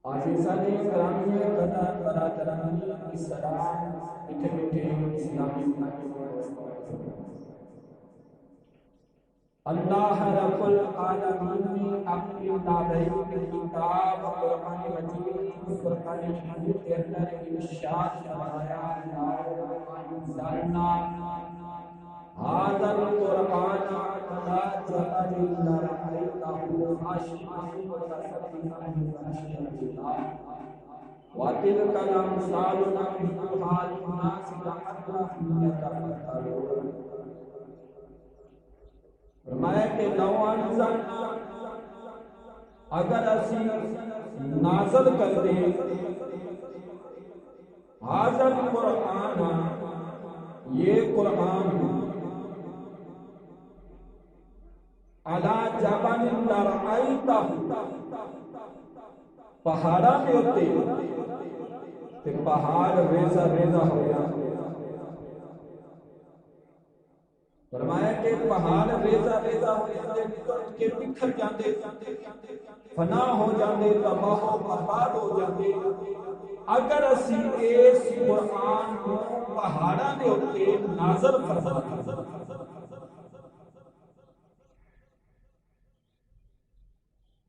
عزیزان گرامی قدر برادران اسلام میٹھے میٹھے اسلامی اللہ رب العالمین نے اپنی نازل کتاب قرآن مجید فرقان حمید کے اندر ارشاد فرمایا انزلنا هذا القرآن على جبل لرأيته خاشعا متصدعا من خشية الله وتلك الأمثال نضربها للناس لعلهم يتفكرون. فرمایا کہ لو انزلنا اگر اسی نازل کر دیں هذا القرآن یہ قرآن علی جبل لرأیتہ پہاڑا میں ہوتے کہ پہاڑ ریزہ ریزہ ہو جاتے. فرمایا کہ پہاڑ ریزہ ریزہ ہو جاتے ٹوٹ کے بکھر جاتے فنا ہو جاتے تباہ و برباد ہو جاتے. اگر اسی اس قرآن کو پہاڑا دے ہوتے نازل فرماتے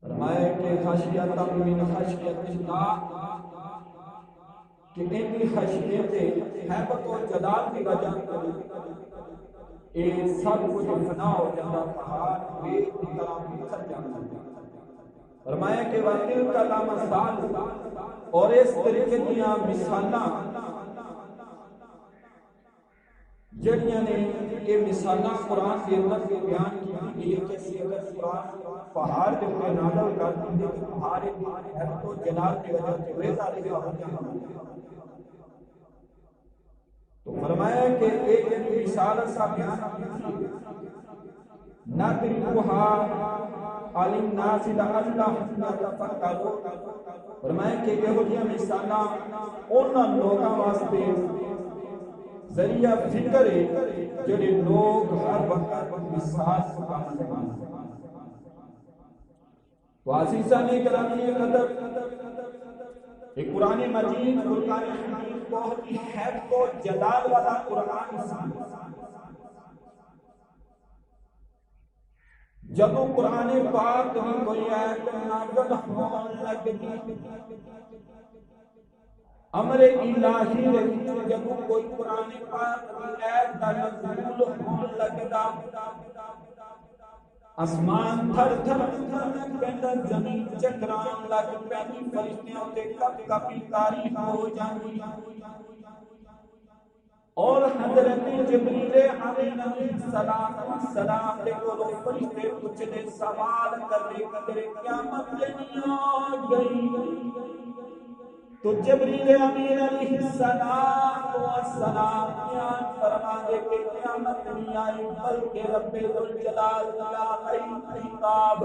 فرمایا کہ خشیت من خشیت اللہ کہ اتنی خشیت حیبت و جلال کی وجہ یہ سب کچھ فنا ہو جاتا پہاڑ بے طرح بکھر جاتا. فرمایا کہ وَتِلْكَ الْأَمْثَالُ اور اس طریقے دیا مثالاں جڑیاں نے یہ مثالاں قرآن کے اندر بیان کی یہ کیسے اگر قرآن پہاڑ کے اوپر نازل کر دیں کہ پہاڑ حیبت و جلال کی وجہ سے ریزہ ریزہ ہو جاتا. تو فرمایا کہ ایک مثال سا بیان کی نَضْرِبُهَا لِلنَّاسِ لَعَلَّهُمْ يَتَفَكَّرُونَ. فرمایا کہ یہ ہوتی مثالاں ان لوگوں واسطے ذریعہ فکر ہے جڑے لوگ ہر وقت مثال کو عمل کرتے ہیں. تو عزیزان گرامی قدر ایک قرآن مجید فرقان حمید بہت ہی حیبت و جلال والا قرآن جب قرآن پاک میں کوئی آیت نازل ہونے لگتی امر الہی رہی جب کوئی قرآن پاک کی آیت نازل ہونے لگتا آسمان تھر تھر لگ پیندا زمین چکران لگ پیندی فرشتیاں تے کپ کپی تاریخ ہو جاندی اور حضرت جبریل علیہ السلام دے کولوں فرشتے پوچھدے سوال کردے کدے قیامت نہیں آ گئی. تو جبریل امین علیہ السلام بیان فرما دے کہ قیامت نہیں آئی بلکہ رب ذوالجلال کتاب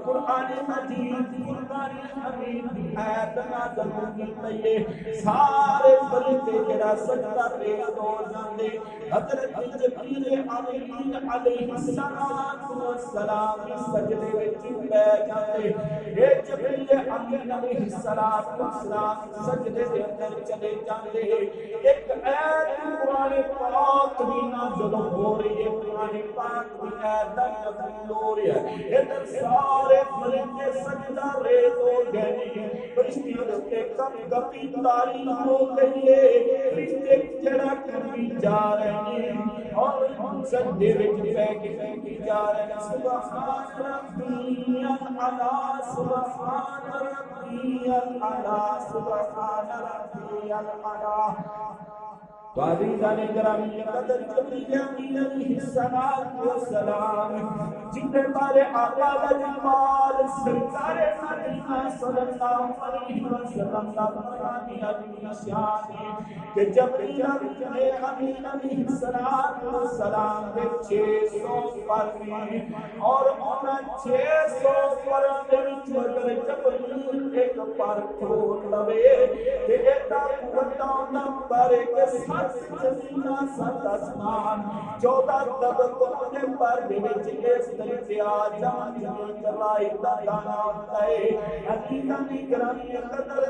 قرآن مجید قرآن حمید آیت نازل ہوئی سارے فرشتے جڑا سجدہ ریز ہو جاندے. حضرت جبریل امین علیہ السلام سجدے وچ بیٹھ جاندے. اے جبریل امین علیہ السلام سجدے دے اندر چلے جاندے. ایک آیت قرآن پاک بھی نازل ہو رہی ہے قرآن پاک بھی آیت نازل ہو رہی ہے. ادھر سارے فرشتے سجدہ ریز ہو گئے فرشتیاں تے کپ کپی تاری ہو گئی ہے. فرشتے چڑھا کر جا رہے ہیں اور سجدے وچ بیٹھ کے جا رہے ہیں. سبحان ربی الاعلی سبحان ربی الاعلی سبحان ربی الاعلی. تو عزیزان گرامی قدر جبریل امین علیہ السلام جن بارے آقا جمال سرکار مدینہ صلی اللہ علیہ وسلم کا فرمانی عظیم شان کہ جبریل امین علیہ السلام کے 600 پر میں اور ان 600 پر میں اگر جبریل ایک پر کھول لوے کہ ایتا قوتاں نمبر کے زمینہ سات آسمان 14 طبقوں کے پر وچ اس طرح سے آ جان جلائی دا دانا ہوتا ہے. عزیزان گرامی قدر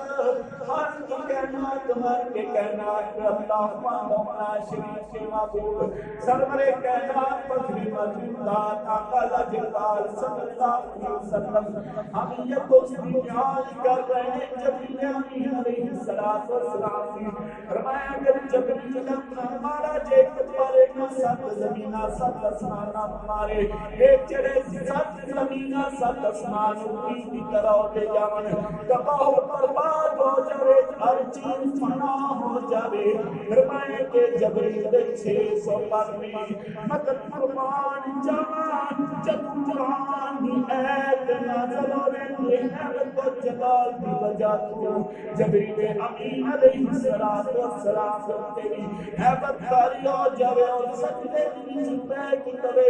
ہر کی کائنات اللہ مولا شریف کے معبود سرور کائنات پتھری موجودات آقا لاجوال صلی اللہ علیہ وسلم ہم یہ دوستی نیاز کر رہے ہیں جبریل امین علیہ السلام نے فرمایا کہ جبریل ہمارا جے تمہارے کو سات زمینہ سات آسمان ہمارے ایک چڑے سات زمینہ سات آسمان کی طرح دے جاون تباہ و برباد ہو جاوے ہر چیز فنا ہو جاوے فرمایا کہ جبریل 600 پر میں مدد قربان جوان جب قرآن ایت نازل ہو رہے ہیں تو جلال کی وجہ تو جبریل امین علیہ السلام تیری حیبت داری ہو جاوے اور سجدے کی جبے کی طرح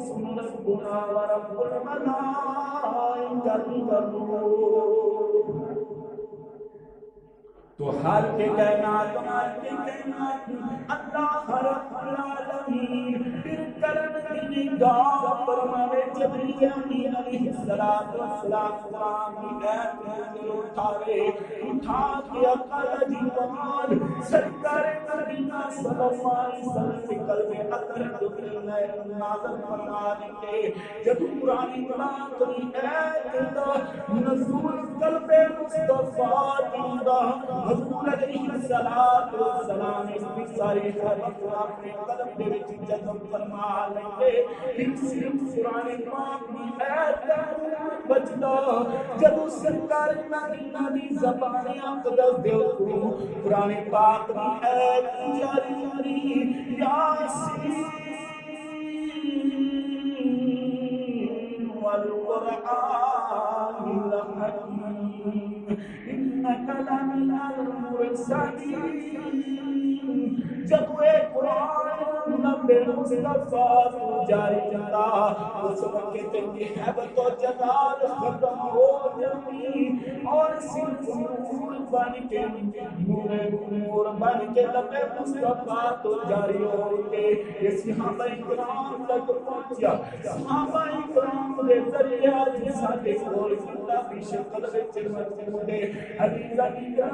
سنت گنا ورب الملائکہ تو ہر کے کائنات اللہ رب العالمین پھر کرم کی نگاہ فرمائے جبریل امین علیہ السلام کی ایت اٹھا کے اقل دیوان سرکار مدینہ صلی اللہ علیہ وسلم کے قلب اطہر نازل فرمانے کے جب قرآن کلام کی ایت نزول قلب مصطفیٰ دیدہ حضور علیہ السلام اس کی ساری خبر اپنے قلب دے وچ جذب فرما لے پھر صرف قرآن پاک کی ایت بچدا جب سرکار مدینہ دی زبان اقدس دے کو قرآن پاک کی ایت جاری یاسین والقرآن الحکیم انک لمن المرسلین جب ایک قرآن نبی مصطفیٰ جاری جاتا اس وقت کی حیبت و جلال ختم ہو جاتی اور صرف نور بن کے نبی مصطفیٰ تو جاری ہو کے یہ صحابہ اکرام تک پہنچا صحابہ اکرام کے ذریعہ ساتھ کول اللہ کی شکل وچ موجود ہے عزیزاں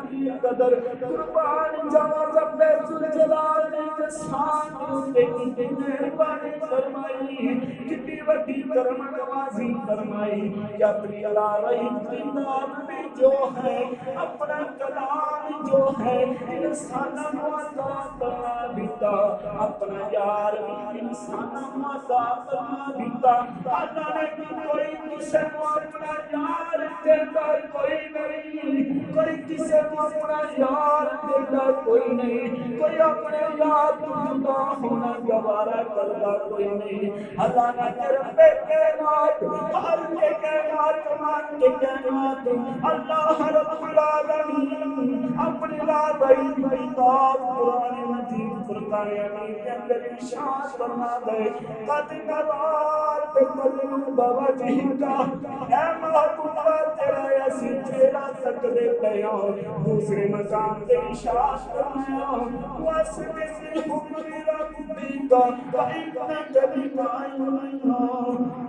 کی قدر قربان جاواں رب ذوالجلال نے شان تے کی مہربانی فرمائی کتنی بڑی کرم نوازی فرمائی کہ اپنی الہی کتاب میں جو ہے اپنا کلام جو ہے انسانوں کو عطا فرما دیتا اپنا یار انسانوں کو عطا فرما دیتا اللہ نے کوئی کسی کو اپنا یار دیتا کوئی نہیں کوئی کسی کو اپنا یار دیتا کوئی نہیں کوئی اپنے یار کو جدا ہونا گوارا کرتا کوئی نہیں اللہ نے تیرے بیٹے نات ہر کے کائنات مان کے کائنات اللہ رب العالمین اپنی لائی کتاب قرآن مجید فرقان حمید کے اندر ارشاد فرما دے قد نرات قلب وجہ کا اے محبوبہ تیرا ایسی چہرہ تک دے پیا دوسرے مقام تے ارشاد فرمایا واسطے حکم ربی کا فإن کبھی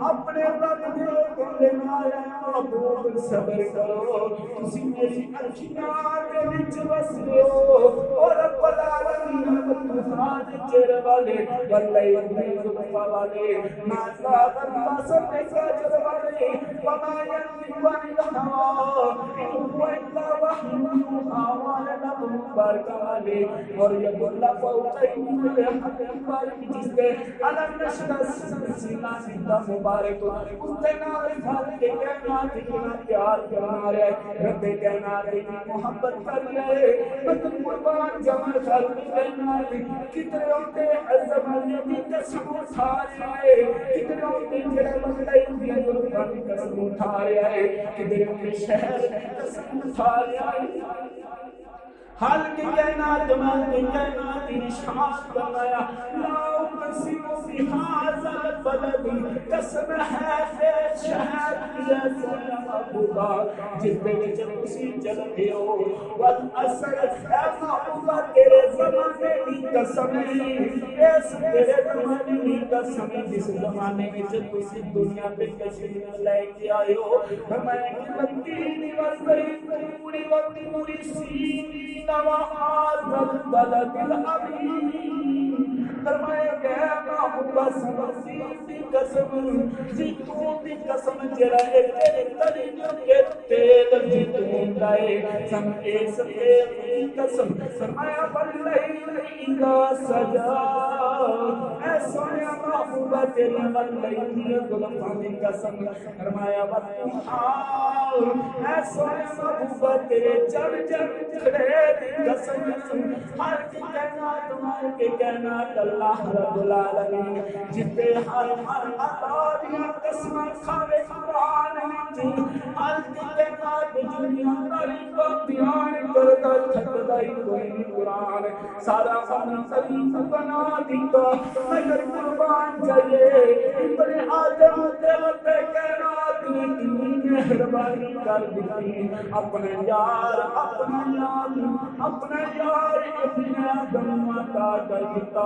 اپنے رب کے حکم دے مارے محبوب صبر کرو تسی میری اکھیاں دے وچ وسے ہو اور رب العالمین تہاڈے چہرے والے واللہ زلفا والے نازا بسر دے سجد والے وما ينطق عن الهوى ان هو الا وحي يوحى والے نبی مبارک والے اور یہ اللہ فوقی مبارک جس کے علم نشرح سینہ سیدھا مبارک اس دے نال کھال کے کائنات کی پیار کرنا رہے رب کائنات کی محبت کر رہے مدد قربان جمع کر رہے کتنے ہوتے عزم نبی قسم اٹھا رہے کتنے ہوتے جڑے مغلے دیا قربان قسم اٹھا رہے کتنے ہوتے شہر قسم اٹھا رہے حال کی کائنات ارشاد فرمایا لا اقسم بهذا البلد قسم ہے شہر محبوبہ جس دے وچ تسی چلتے ہو والعصر اے محبوبہ تیرے زمانے دی قسم اس تیرے زمانے دی قسم جس زمانے وچ تسی دنیا تے تشریف لے کے آئے ہو فرمایا کہ مدینے وسری پوری سین وہذا البلد الامین فرمایا کہ محبوبہ سمسی دی قسم زیتون دی قسم جڑا ہے تیرے تلیوں کے تیل زیتون دا ہے سم اس تیل دی قسم فرمایا واللیل اذا سجا اے سونے محبوبہ تیری واللیل دی زلفاں دی قسم فرمایا والضحا اے سونے محبوبہ تیرے چڑھ کھڑے دی قسم ہر کی کائنات مار کے کائنات اللہ رب العالمین جتے ہر عطا دی قسم کھاوے قرآن وچ ہر کی کائنات دنیا تعریف بیان کردا تھکدا ہی کوئی نہیں قرآن سارا فن تعریف بنا دیتا مگر قربان جائے ابن آدم دل تے کائنات نے مہربانی کر دی اپنے یار ابن آدم عطا کر دیتا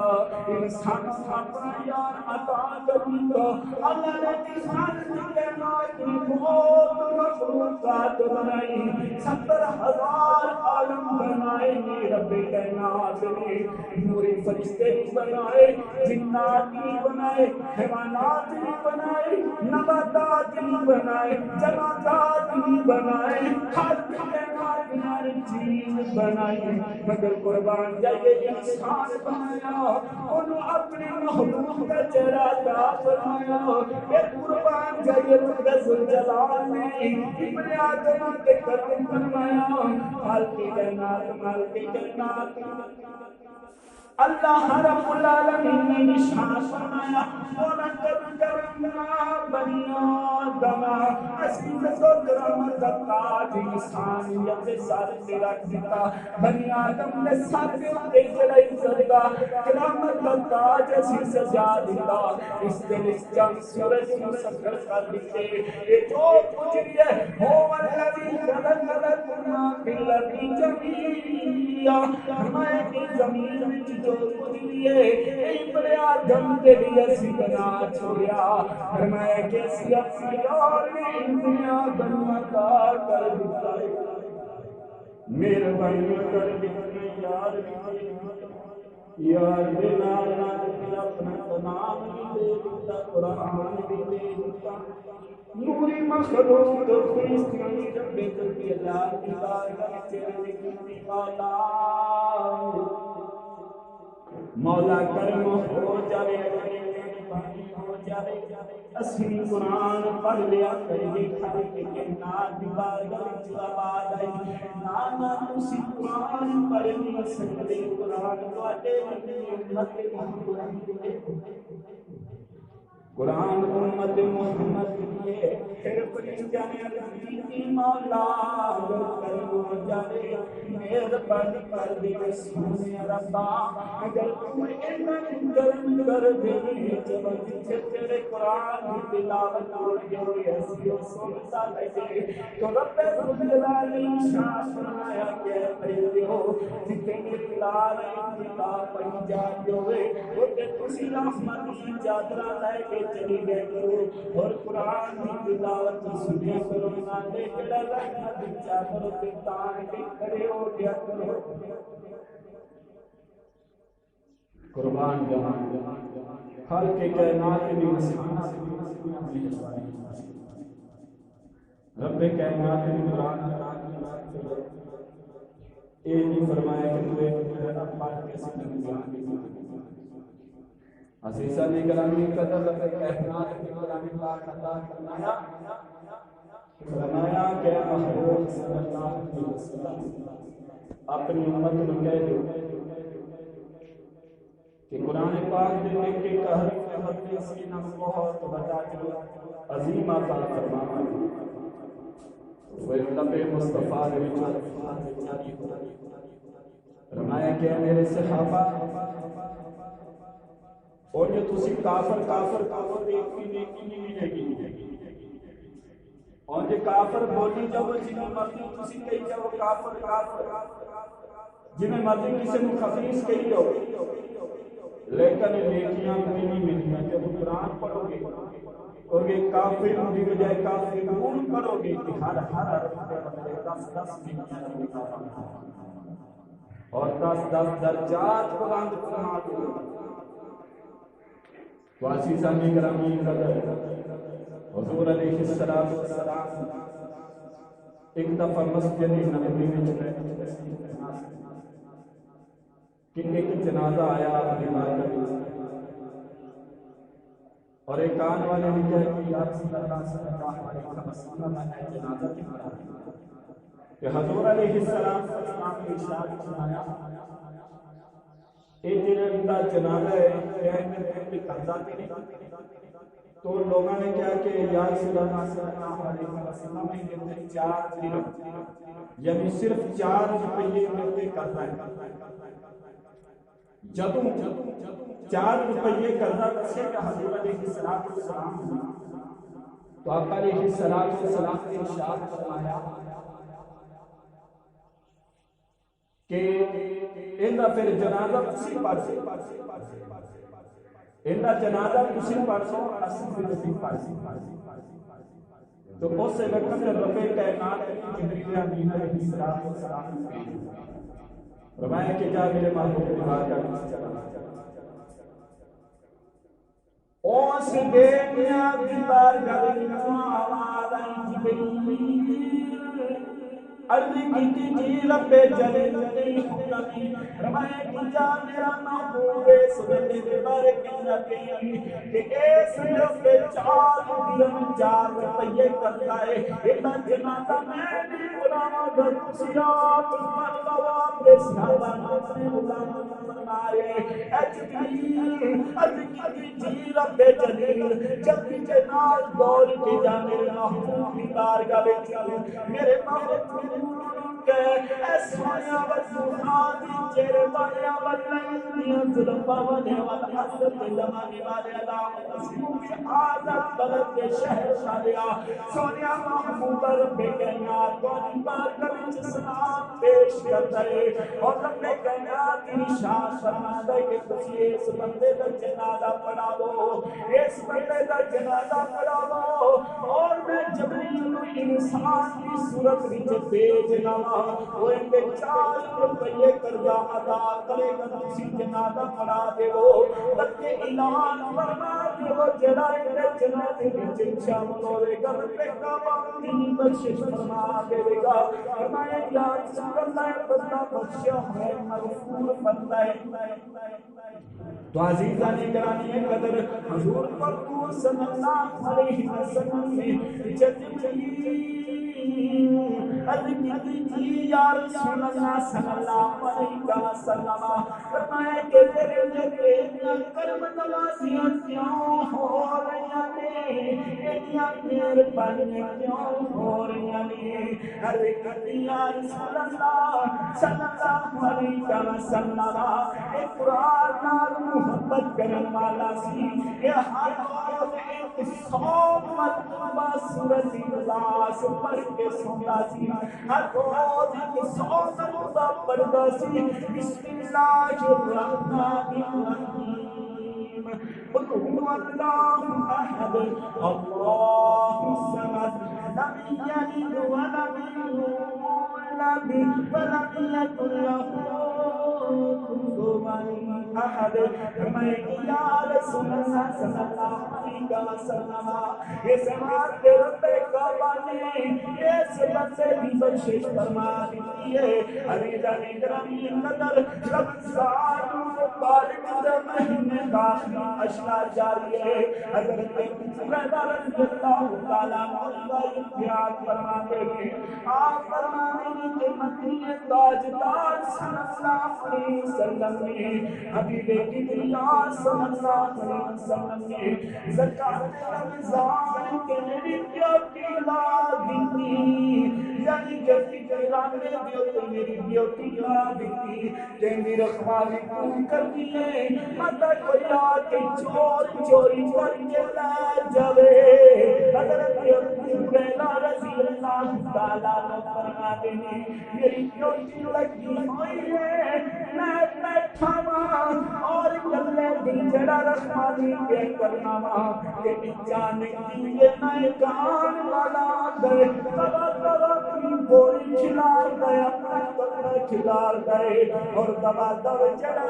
انسان اپنا یار عطا کر دیتا اللہ نے انسان کی کائنات کی بہت مخلوقات بنائی 70,000 عالم بنائے رب کائنات نے نوری فرشتے بنائے جنات بھی بنائے حیوانات بھی بنائے نباتات بھی بنائے جمادات بھی بنائے ہر کائنات ہر چیز بنائی مگر قربان جائے انسان بنایا انہوں اپنے محبوب کا چہرہ عطا فرمایا اے قربان جائے رب الجلال نے ابن آدم کے قدم فرمایا مالک کائنات اللہ رب العالمین نے نشان فرمایا وَلَقَدْ كَرَّمْنَا بَنِي آدَمَ عزیز و کرامت کا تاج انسانیت سر پہ رکھ دیتا بنی آدم نے سر پہ جڑا عزت دا کرامت کا تاج اسی سجا دیتا اس دن اس چاند سورج مسخر کر دیتے یہ جو کچھ بھی ہے هو الذی خلقنا فی الارض جميعا فرمایا کہ زمین میں جو کچھ بھی ہے ابن آدم کے لیے اسی بنا چھوڑیا فرمایا کہ اسی اپنی یار نے ابن آدم عطا کر دیتا مہربانی کر دیتا یار بنا اپنا نام بھی دے دیتا قرآن بھی دے دیتا نوری مخلوق خیستی جب بیتر اللہ کی بارگاہ چہرے کی مولا کرم ہو جائے ہو جائے اسی قرآن پڑھ لیا کرے کھڑے کے کائنات دی بارگاہ آواز آئی نانا اسی قرآن پڑھ نہیں سکتے قرآن تواڈے امت محمد قرآن امت محمد یہ پھر فرشتہ نے عرض کی مولا کرم ہو جائے مہربانی کر دے سونے ربا اگر تم اتنا کرم کر دے جب تیرے قرآن کی تلاوت ہو گئی ایسی سنتا لگے تو رب الجلال شان فرمایا کہ پڑھتے ہو جتنے تلاوت پڑھی جاتی ہوئے وہ تسی رحمت کی چادر لے کے چلی گئے کرو اور قرآن کی تلاوت سنیا کرو نہ لے کے رحمت کی چادر کے تان کے کھڑے ہو گیا کرو قربان جہاں ہر کے کائنات بھی رب کائنات نے قرآن یہ نہیں فرمایا کہ تو ایک رب پاک کے ساتھ عزیزہ نے کلامی قدر رب کائنات نے کلامی پاک عطا فرمایا کہ محبوب صلی اللہ علیہ وسلم اپنی امت کو کہہ دو کہ قرآن پاک دے ایک ایک حرف حرف سینہ بہت بڑا جو عظیم عطا فرمایا وہ لب مصطفیٰ دے فرمایا کہ میرے صحابہ اور جو تسی کافر دیکھ بھی نیکی نہیں ملے گی اور یہ کافر بولی جب جنہیں مرضی کسی کہی جب کافر جنہیں مرضی کسی کو خفیص کہی ہو، لیکن نیکیاں کوئی نہیں ملنا. جب قرآن پڑھو گے اور یہ کافر کی بجائے کافر قبول کرو گے کہ ہر بندے 10 نیکیاں ہوتا اور 10 درجات بلند فرما دے. عزیزان گرامی قدر، حضور علیہ السلام ایک دفعہ مسجد نبوی میں کہ ایک جنازہ آیا اور ایک آن والے نے کہا کہ یا رسول اللہ صلی اللہ علیہ وسلم میں جنازہ کی پڑھا کہ حضور علیہ السلام نے ارشاد فرمایا اے جنازہ جنازہ ہے کہ قضا نہیں. تو لوگوں نے کہا کہ یا رسول اللہ صلی اللہ علیہ وسلم یہ 4 درہم یعنی صرف 4 روپے میں قرضہ ہے. جدوں 4 روپے قرضہ دسے کہ حضور علیہ السلام تو آقا علیہ السلام نے ارشاد فرمایا کہ اندا پھر جنازہ کسی پڑھ سے اندا جنازہ کسی پڑھ سے اصل میں پڑھ سے. تو اس سے وقت رب کائنات جبریل امین علیہ السلام فرمایا کہ جا میرے محبوب کی بات کر اس دنیا کی بارگاہ میں آواز آئی جبریل عرض کی جی رب جلیل نے فرمایا کہ جا میرا محبوب سبحان دے بارے کہ اس رب 4 روپے کرتا ہے اتنا جنازہ میں بھی بناوا گا سیات مطلب کے صحابہ نے غلام فرمائے اجبیل عرض کی جی رب جلیل جب کے نال دور کے جا میرے محبوب کی بارگاہ میں میرے محبوب سونیا وسوخانی چہرے والیا والنیاں ظلمہ والے والحسد زمانے والے اللہ اسموں کی عادت بلد کے شہر شادیا سونیا محبوب رب کائنات کونی بار کبھی سلام پیش کرتا ہے اور رب کائنات ارشاد فرماتا ہے کہ تسی اس بندے کا جنازہ پڑھا دو، اس بندے کا جنازہ پڑھا دو اور میں جبریل کو انسان کی صورت وچ بھیجنا وہ ان کے 4 روپے قرضہ ادا کرے گا. تسی جنازہ پڑھا دے وہ بلکہ اعلان فرما دے وہ جڑا ان جنازے وچ شامل ہوے گا رب کعبہ کی بخشش فرما دے گا. فرمایا یا رسول اللہ بندہ بخشا ہے مغفور بندہ ہے. تو عزیزان گرامی قدر حضور پر صلی اللہ علیہ وسلم نے جبریل یا رسول اللہ صلی اللہ علیہ وسلم فرمایا کہ تیرے کرم نوازیاں کیوں ہو رہی ہیں اتنا مہربانیاں کیوں ہو رہی ہیں. ہر یا رسول اللہ صلی اللہ علیہ وسلم ایک قرآن نال محبت کرنے والا سی یہ ہر روز ایک 100 مرتبہ سورۃ اخلاص پڑھ کے سنتا سی، ہر روز ایک 100 مرتبہ پڑھتا سی بسم اللہ الرحمن الرحیم قل هو اللہ احد اللہ الصمد لم یلد ولم یولد ولم یکن له احد. میں یا رسول اللہ صلی اللہ علیہ وسلم یہ سماعت کے رب کعبہ نے اس بندے کی بخشش فرما دی ہے. عزیزان گرامی قدر رمضان مبارک کے مہینے داخل اشرا جاری ہے. حضرت عمر رضی اللہ تعالیٰ عنہ بیان فرماتے ہیں آپ فرماتے ہیں کہ مدینے تاجدار صلی اللہ علیہ وسلم نے حبیب کبریا صلی اللہ علیہ وسلم نے زکات رمضان کے لیے بیوٹی لا دی، یعنی کہ فکرانے بیوٹی میری بیوٹی لا دی کہ میری رکھوالی کون کرتی ہے مطا کوئی آکے چوری کر کے لے جاوے. حضرت ابو ہریرہ رضی اللہ تعالیٰ نے فرما دینے میری ڈیوٹی لگی ہوئی ہے میں بیٹھا ہوں اور گلے دی جڑا رحمانی کے کرنا ہوں کہ جانے دیئے میں کان والا گئے تبا کی بوری کھلار گئے اپنا کلے کھلار گئے اور دبا جڑا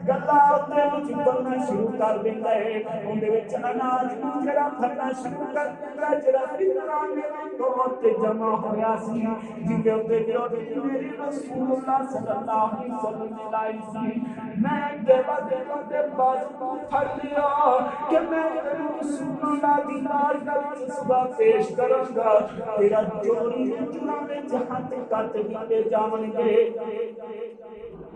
گلا اپنے چپرنا شروع کر دیں گئے اندھے وچ اناج جڑا پھرنا شروع کر دیں گئے جڑا فتنہ میری دوت جمع ہویا سی جنگے اندھے جو میری رسول اللہ صلی اللہ علیہ وسلم لائی سی میں دے بازو پھڑ لیا کہ میں رسول اللہ دی بارگاہ صبح پیش کروں گا تیرا چوری جنا میں جہاں کٹ دیتے جاون گے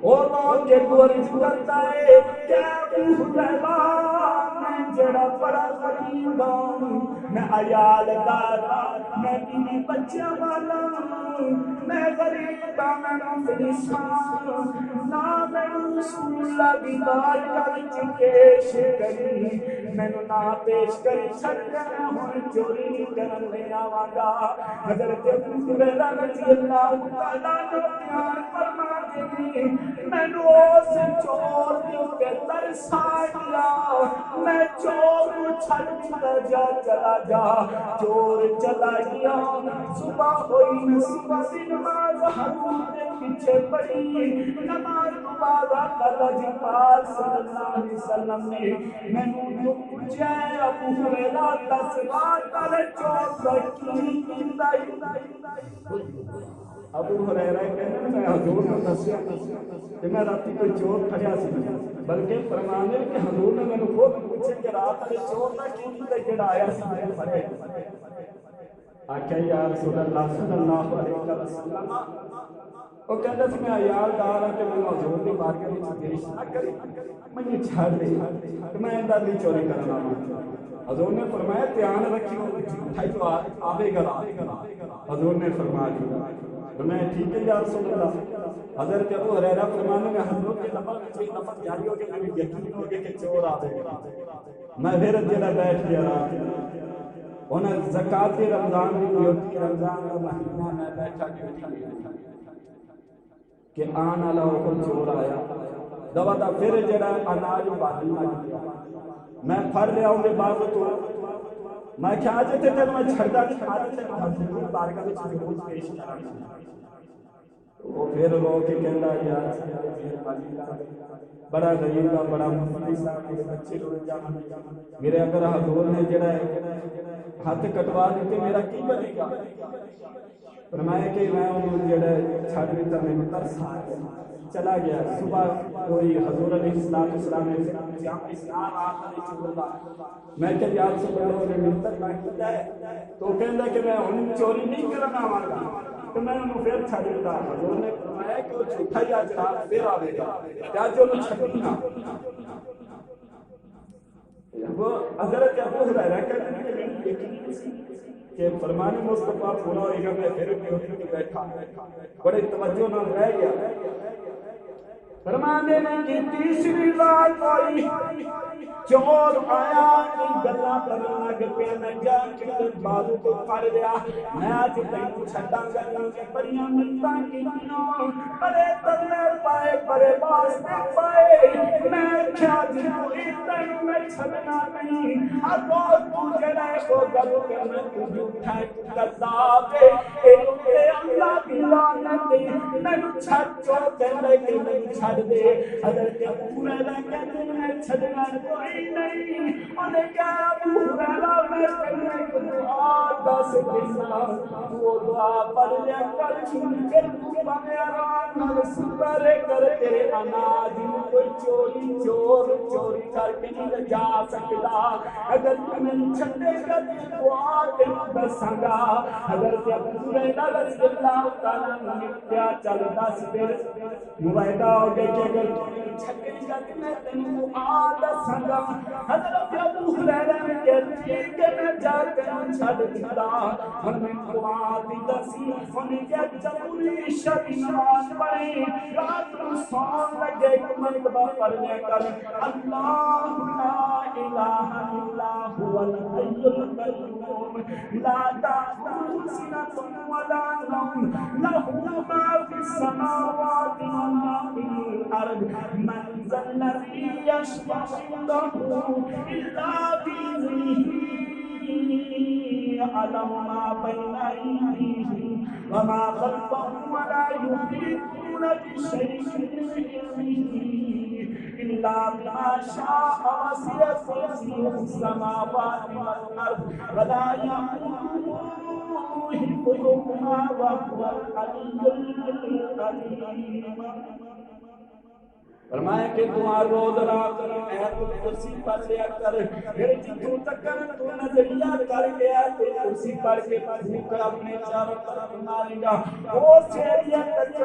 اور لوگ کے گورج کرتا ہے کیا ابو حریرہ میں جڑا بڑا غریب ہوں میں عیال دارا میں بیوی بچہ والا میں غریب میں مفلسان نہ میں رسول اللہ دی بارگاہ وچ پیش کری مینوں نہ پیش کری چھڈنا ہن چوری نہیں کرن لے آواں گا حضرت ابو حریرہ رضی اللہ تعالیٰ عنہ بیان فرما دے مینوں اس چور دے ترس آیا میں چور کو چھڈ جا چلا جا چور چلا گیا صبح ہوئی صبح دی نماز حضور دے پیچھے پڑھی نماز بعد اللہ جی پاک صلی اللہ علیہ وسلم نے مینوں پوچھا ابو حریرہ دس بات کرے چور کی کیتا ابو حریرہ کہنے میں حضور نے دسیا کہ میں راتی کوئی چور کھڑیا سی بلکہ فرمانے کہ حضور نے مینوں خود پوچھے کہ رات میں چور نہ کی جڑا آیا سی میرے پڑے آکھیا یا رسول اللہ صلی اللہ علیہ وسلم وہ کہتا سی میں عیال دار ہوں کہ میں حضور کی بارگاہ وچ پیش نہ کری مجھے چھڑ دے کہ میں اندر دی چوری کرنا حضور نے فرمایا دھیان رکھیو جھوٹا جو آوے گا حضور نے فرمایا میں ٹھیک ہے یا رسول اللہ حضرت ابو حریرہ فرمانے میں حضرت کے لفظ جاری ہو گیا میں یقین ہو گیا کہ چور آوے میں پھر جڑا بیٹھ گیا رات انہیں زکات رمضان بھی ہوتی رمضان کا مہینہ میں بیٹھا کہ آن والا حکم چور آیا دوا دا پھر جڑا اناج باہر گیا میں پھڑ لیا ہوں گے بعد تو میں کیا آج تھے تھے میں چھڑتا آج تھے حضور بارگاہ میں ضرور پیش کرنا وہ پھر رو کے کہتا ہے بڑا غریب کا بڑا مفلس میرے بچے رو جانا میرے اگر حضور نے جڑا ہے ہاتھ کٹوا دیتے میرا کی بنے گا فرمایا کہ میں انہوں جڑا چھڑ دیتا میں ترس چلا گیا صبح کوئی حضور علیہ السلام نے اسلام آتا نہیں میں کہ یا رسول اللہ نے منتر مانگتا ہے تو کہتا ہے کہ میں انہیں چوری نہیں کرنا مانگا تو میں انہوں پھر چھڑ دیتا حضور نے فرمایا کہ وہ جھوٹا یا جناب پھر آوے گا کیا جو انہوں چھڑینا وہ حضرت ابو حریرہ کہتے ہیں کہ فرمان مصطفیٰ پورا ہوئے گا میں پھر بھی بیٹھا بڑے توجہ نہ رہ گیا فرمانے میں کی تیسری رات ہوئی چور آیا کی گلا کرنا لگ پیا میں جا کے بازو کو پھڑ لیا میں آج تینوں چھڈاں گا کہ بڑیاں منتاں کیتیاں بڑے تلے پائے بڑے واسطے پائے میں کیا جنوں تینوں میں چھڈنا نہیں اگو تو جڑے کو گل کرنا تو جھوٹا کذاب اے اللہ دی لعنت مینوں چھڈ چو کہندے کہ مینوں چھڈ دے حضرت ابو حریرہ کہتے میں چھڈنا کوئی نہیں انہیں کہا ابو حریرہ میں کرنے کو دعا دس دینا وہ دعا پڑھ لیا کر پھر بنے آرام نال سپرے کر تیرے اناج کوئی چوری چوری کر کے نہیں جا سکتا اگر تمہیں چھڈے گا دعا تینوں دساں گا حضرت ابو حریرہ رضی اللہ تعالیٰ عنہ کیا چل دس پھر معاہدہ ہو گیا کہ اگر چھڈے گا میں تینوں دعا دساں دساگا حضرت ابو ہریرہ نے کہتی کہ میں جا کر چھڑ دیتا ہم نے قرآن دی دسی سن کے جبری شب نماز پڑھی رات کو سون لگے کہ مرتبہ پڑھنے کر اللہ لا الہ الا هو الحی القیوم لا تأخذه سنة ولا نوم له ما في السماوات وما في الأرض من ذا الذي يشفع عنده إلا بإذنه يعلم ما بين أيديهم وما خلفهم ولا يحيطون بشيء من علمه إلا بما شاء وسع كرسيه السماوات والأرض ولا يؤوده حفظهما وهو العلي العظيم فرمایا کہ تمہار روز رات آیت الکرسی پڑھ لیا کر پھر جتوں تک تو نظریہ کر گیا تو کرسی پڑھ کے بھوک اپنے چاروں طرف مارے گا وہ چیریاں تک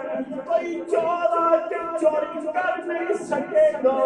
کوئی چور آ کے چوری کر نہیں سکے گا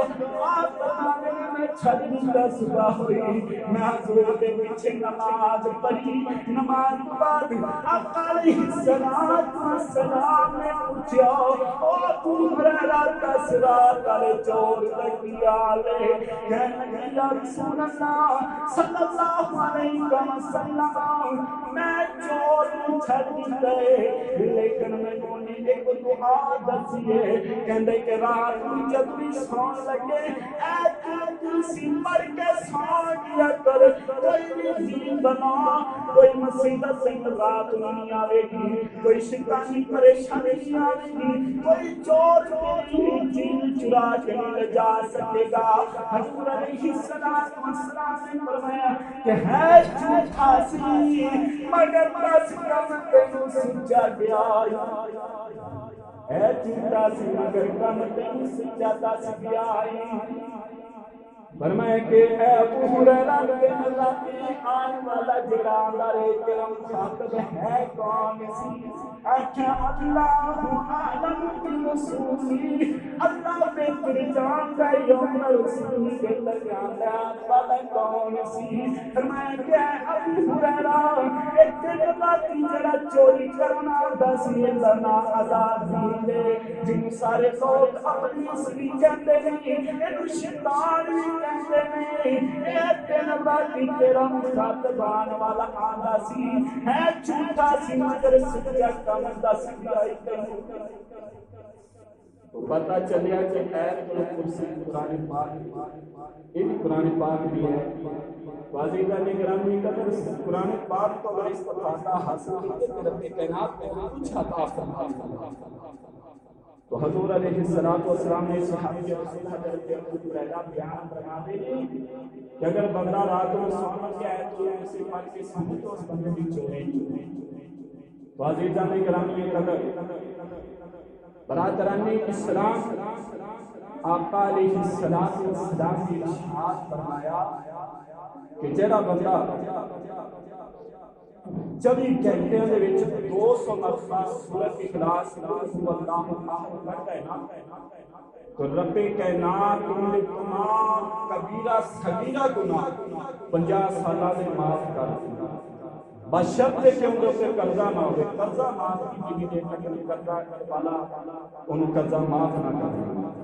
آپ میں چھڑی کا صبح ہوئی میں حضور کے پیچھے نماز پڑھی نماز بعد آقا علیہ السلام نے پوچھا او ابو ہریرہ کا سرا کرے چور لگیا لے کہنے لگے یا رسول اللہ صلی اللہ علیہ وسلم میں چور چھڑ گئے لیکن میں نے ایک دعا دسیے کہنے کہ رات میں جب بھی سون لگے اے تلسی مر کے سون کیا کر کوئی بھی دین بنا کوئی مصیبت سے رات نہیں آئے گی کوئی شیطانی پریشانی نہیں آئے گی کوئی چور نہیں جن چرا کے لے جا سکے گا حضور علیہ السلام نے فرمایا کہ ہے جھوٹا سی مگر بس کم تینوں سچا گیا ہے جھوٹا سی مگر کم تینوں سچا دس گیا فرمائے کہ اے ابو ہریرہ کے اللہ کے آنے والا جڑا اندر کرم خاطب ہے کون سی اچھا اللہ عالم بالرسولی اللہ بہتر جانتا ہے یوم رسولی بہتر جانتا ہے والا کون سی فرمائے کہ اے ابو ہریرہ ایک جگہ جڑا چوری کرنا دسی لنا عذاب دے جن سارے لوگ اپنی اصلی کہتے ہیں اینو شیطان کہتے ہیں اے تین باقی تیرا مخاطبان والا آندا سی ہے جھوٹا سی مگر سچا کم دس گیا تو پتہ چلیا کہ آیت الکرسی قرآن پاک یہ قرآن پاک بھی ہے واضح نے گرامی قدر قرآن پاک کو اگر استفادہ حاصل کی کہ رب کائنات میں کچھ عطا فرمایا تو حضور علیہ السلام نے صحابی رسول حضرت ابو ہریرہ بیان فرما دے کہ اگر بندہ رات میں سونے کی آیت الکرسی پڑھ کے سمجھ تو اس بندے کی چورے واضح نے گرامی قدر برادران اسلام آقا علیہ السلام کی ارشاد فرمایا کہ جڑا بندہ جب یہ کہتے ہیں وچ 200 مرتبہ سورۃ اخلاص قل اللہ احد پڑھتا ہے نا تو رب کائنات ان تمام کبیرہ صغیرہ گناہ 50 سالہ میں معاف کر دیتا بشرط کہ ان سے قرضہ نہ ہو قرضہ معاف کی بھی لیکن قرضہ والا ان قرضہ معاف نہ کرے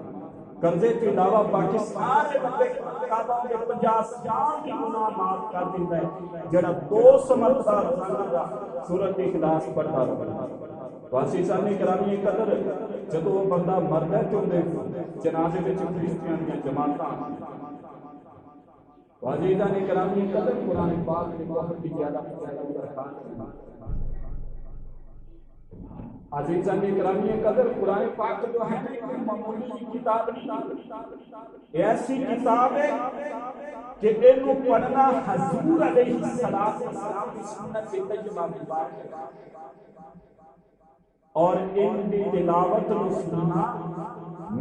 قرضے کے علاوہ باقی سارے بندے کعبہ کے 50 جان کی گناہ معاف کر دیتا ہے جڑا 200 مرتبہ روزانہ سورۃ اخلاص پڑھتا رہے واسی سانی کرامی قدر جب وہ بندہ مرد ہے تو جنازے میں کرسچیاں کی جماعتاں واجیدہ نے کرامی قدر قرآن پاک نے بہت ہی زیادہ برکات عزیزہ نے کرامی قدر قرآن پاک جو ہے کوئی معمولی کتاب نہیں ایسی کتاب ہے کہ انہوں پڑھنا حضور علیہ السلام کی سنت سے تجمہ مبارک ہے اور ان کی تلاوت نو سننا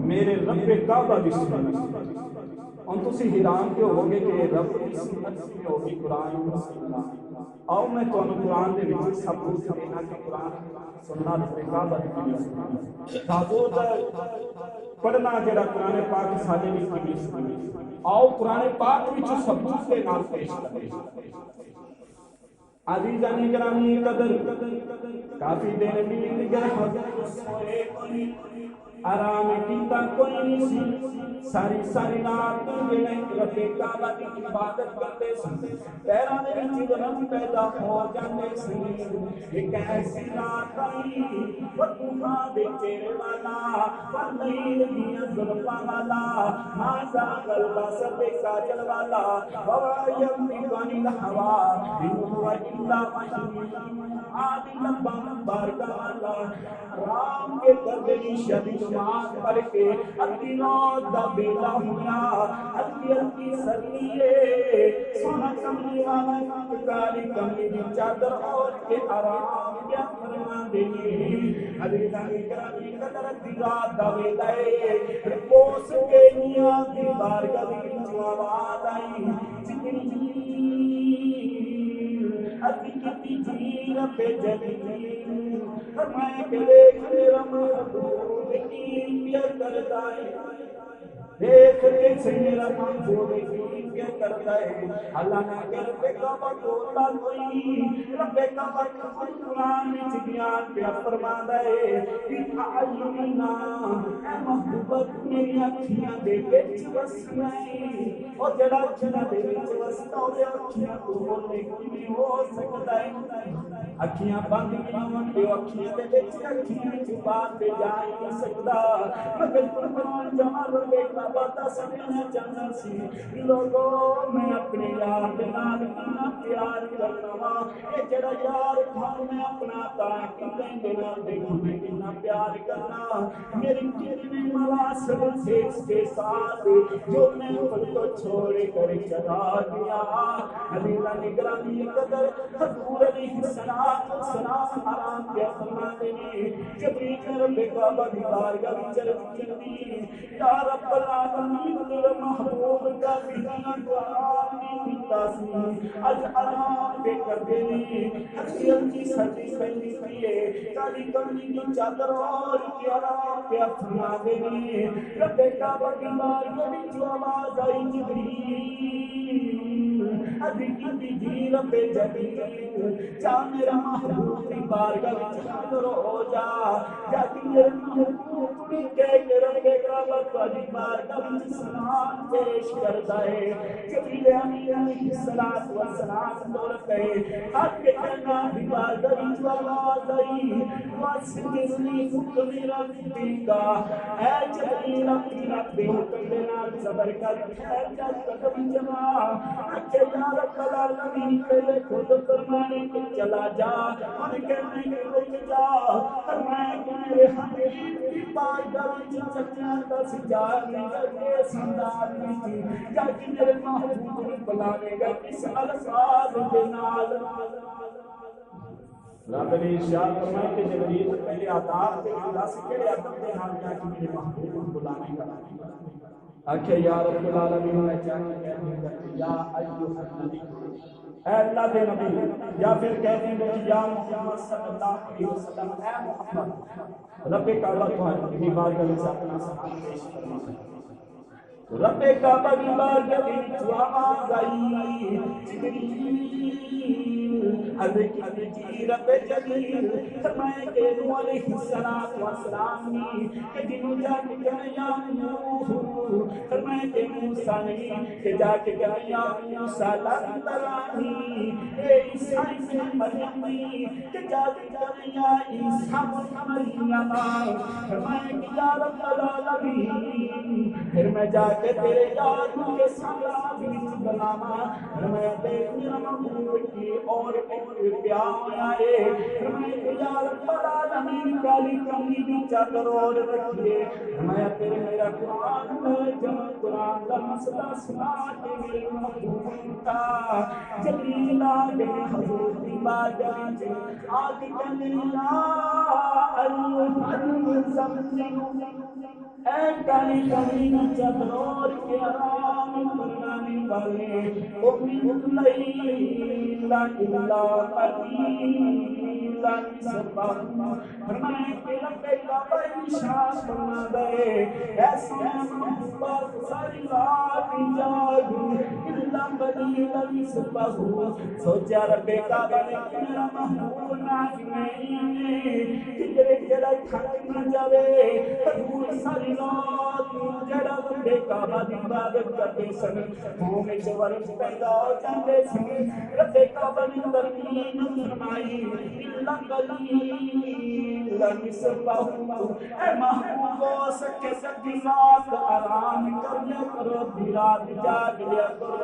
میرے رب کعبہ کی سنت ہن تسی حیران کیوں ہوگے کہ رب کی سنت کی ہوگی قرآن و سنت. آؤ میں تمہیں قرآن دے وچ ثبوت دینا کہ قرآن سننا رقابت کی تابوت پڑھنا جڑا قرآن پاک ساڈے وچ کی سننا. آؤ قرآن پاک وچ ثبوت دے نال پیش کریں. عزیزان گرامی قدر کافی دیر نیند گئے حضرت سوئے کوئی آرام کیتا کوئی نہیں سی. ساری ساری رات جنے رب کعبہ دی عبادت کرتے سن. پیراں دے وچ غم پیدا ہو جاندے سن. ایک ایسی رات آئی وطوفان دے چہرے والا پرلیل دیاں زلفاں والا مازا غلبہ سب کاجل والا ووایم بیوانی لہوا انہو الا وحی آدھی لبا بارکہ والا رام کے دردی شدید نماز پڑھ کے اپنی روز دا بیلا ہویا اپنی سریے سونا کملی والا کالی کملی دی چادر اور کے آرام کیا فرما دینی. حضرتان اکرامی قدر دی رات دا بیلا رپوس کے نیا دی بارگاہ دی جو آواز آئی جبریل ابھی کتی جیر پہ جبریل فرمائے کہ دیکھ میرا محبوب کی پیار کرتا ہے. دیکھ کے میرا محبوب کی پیار کرتا ہے. اللہ نے کہ رب کعبہ توڑا کوئی رب کعبہ قرآن میں بیان پہ فرماتا ہے کہ اعینا اے محبوب میری اکھیاں دے وچ وسنائی اور جڑا جڑا دے وچ وستا او اکھیاں تو بولے کی ہو سکتا ہے. اکھیاں بند کیون کہ اکھیاں دے وچ اکھیاں چھپا کے جا نہیں سکتا مگر قرآن جمال رب کعبہ دا سمجھنا چاہنا سی. لوگوں میں اپنے یار دے نال کتنا پیار کرنا وا اے جڑا یار تھانوں میں اپنا تا کتنے دے نال دیکھو میں کتنا پیار کرنا. میری کتنی ملاسل سے اس کے ساتھ جو میں پل کو چھوڑ کر چلا گیا. حلیلہ نگرانی قدر حضور علیہ السلام آرام کیا فرماتے ہیں جبریل رب کعبہ دی بارگاہ وچ چلدی یا رب العالمین میرے محبوب کا بینا دعا دیتا سی اج آرام پہ کر دینی حسین کی سردی پہنی پیے کالی کملی کی چادر اور کی آرام پہ فرما دینی. رب کعبہ دی بارگاہ وچ آواز آئی جبریل ابھی کی جیر پہ جبریل جا میرا محبوب دی بارگاہ وچ حاضر ہو جا جا کہ میرے محبوب کی کہہ کے رب کعبہ دی بارگاہ وچ سلام پیش کرتا ہے. جبریل امین علیہ السلام دور پہ ہاتھ کے کہنا دی بارگاہ وچ آواز آئی واسنی حکم ربی کا اے جبریل اپنے حکم دے نال صبر کر خیر جا قدم جما کہ یا رب العالمین پہلے خود فرمانے کہ چلا جا اور کہنے کہ رک جا فرمائے کہ میرے حبیب کی بارگاہ وچ چچا دس جا کے سندار نہیں یا کہ میرے محبوب کو بلانے گا کس الفاظ کے نال. رب نے ارشاد فرمایا کہ جبریل پہلے آداب کے دس کے ادب کے نال جا کہ میرے محبوب کو بلانے گا. آکھے یا رب العالمین میں چاہتا کہ یا ایھا النبی اے اللہ دے نبی یا پھر کہتے ہیں کہ یا محمد صلی اللہ علیہ وسلم اے محمد رب کعبہ کی بارگاہ میں اپنا سلام پیش فرمائے. رب کعبہ کی بارگاہ میں آواز آئی جبریل حضرت رب جلیل فرمائے کہ نوح علیہ السلام نے کہ جنہوں جا کے کہا یا نوح فرمائے کہ موسیٰ نے کہ جا کے کہا یا موسیٰ لن ترانی اے عیسیٰ سے مریم نے کہ جا کے کہا یا عیسیٰ مریم فرمائے کہ یا رب العالمین پھر میں جا کے تیرے یاد کے سلام بیچ بناما فرمائے دیکھ میرا محبوب کی اور پیار ہویا ہے فرمائے کہ یا رب العالمین کالی کملی دی چادر اور رکھیے فرمایا تیرے میرا قرآن میں جمع قرآن کا مسئلہ سنا کے میرے محبوب کا جبریل آگے حضور دی بارگاہ آگے کہنے یا المزمل اے کالی کالی چادر کے آرام فرمانے والے قم اللیل الا قلیلا نصفہ فرمانے کہ رب کعبہ ارشاد فرما دے ایسا محبت ساری رات جاگ الا قلیلا نصفہ سوچا رب کعبہ نے میرا محبوب نازمین کہ جڑا تھک نہ جاوے حضور ساری رات جڑا رب کعبہ دی عبادت کرتے سن منہ وچ ورم پیدا ہو جاندے سن رب کعبہ نے ترمیم فرمائی الا قلیلا نصفہ اے محبوب ہو سکے سکتی رات آرام کر لیا کرو ادھی رات جاگ لیا کرو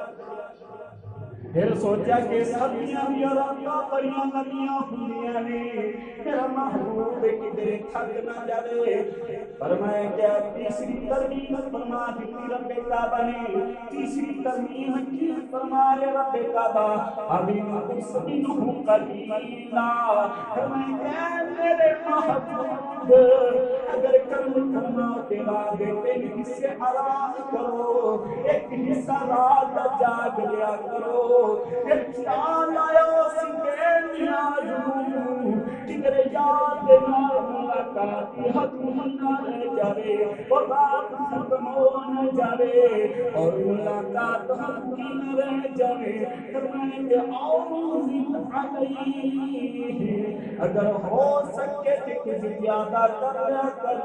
پھر سوچا کہ سبیاں بھی راتاں بڑیاں لمبیاں ہوندیاں نے میرا محبوب کدھر تھک نہ جاوے فرمایا کیا تیسری ترمیم فرما دیتی رب کعبہ نے تیسری ترمیم کی فرمائے رب کعبہ ابھی اس دن قلیلا فرمایا کیا میرے محبوب اگر کل کرنا تیرا بیٹے حصے حرام کرو ایک حصہ رات جاگ لیا کرو خیال آیا سکے نیازوں جگر یاد ملاقات حق نہ رہ جاوے اور رات ختم ہو نہ جاوے اور ملاقات حق نہ رہ جاوے فرمانے کے اوزد علیہ اگر ہو سکے تو کچھ زیادہ کر کر